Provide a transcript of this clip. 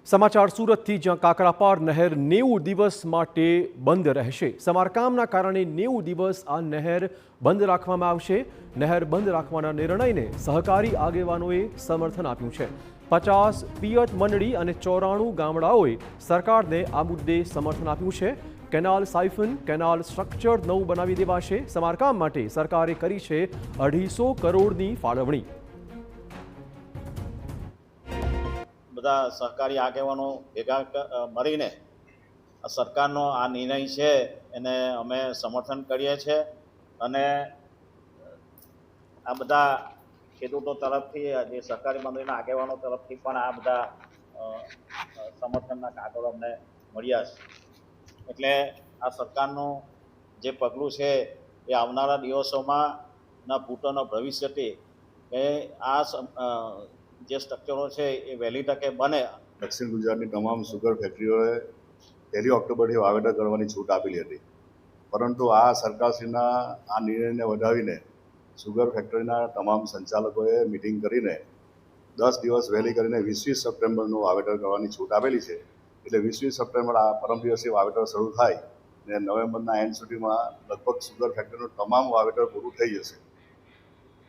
સમાચાર સુરતથી, જ્યાં કાકરાપાર નહેર 90 દિવસ માટે બંધ રહેશે। સમારકામના કારણે 90 દિવસ આ નહેર બંધ રાખવામાં આવશે। નહેર બંધ રાખવાના નિર્ણયને સહકારી આગેવાનોએ સમર્થન આપ્યું છે। 50 પિયત મંડળી અને 94 ગામડાઓએ સરકારને આ મુદ્દે સમર્થન આપ્યું છે। કેનાલ સાયફન, કેનાલ સ્ટ્રક્ચર નવું બનાવી દેવાશે। સમારકામ માટે સરકારે કરી છે 250 કરોડની ફાળવણી। બધા સહકારી આગેવાનો ભેગા મળીને સરકારનો આ નિર્ણય છે એને અમે સમર્થન કરીએ છીએ અને આ બધા ખેડૂતો તરફથી જે સહકારી મંડળીના આગેવાનો તરફથી પણ આ બધા સમર્થનના કાગળો અમને મળ્યા છે। એટલે આ સરકારનું જે પગલું છે એ આવનારા દિવસોમાં ના ભૂતોના ભવિષ્યથી એ આ જે સ્ટ્રક્ચરો છે એ વહેલી તકે બને। દક્ષિણ ગુજરાતની તમામ સુગર ફેક્ટરીઓએ 1 ઓક્ટોબરથી વાવેતર કરવાની છૂટ આપેલી હતી, પરંતુ આ સરકારશ્રીના આ નિર્ણયને વધાવીને સુગર ફેક્ટરીના તમામ સંચાલકોએ મિટિંગ કરીને 10 દિવસ વહેલી કરીને 20 સપ્ટેમ્બરનું વાવેતર કરવાની છૂટ આપેલી છે। એટલે 20 સપ્ટેમ્બર આ પરમ દિવસથી વાવેતર શરૂ થાય અને નવેમ્બરના એન્ડ સુધીમાં લગભગ સુગર ફેક્ટરીનું તમામ વાવેતર પૂરું થઈ જશે।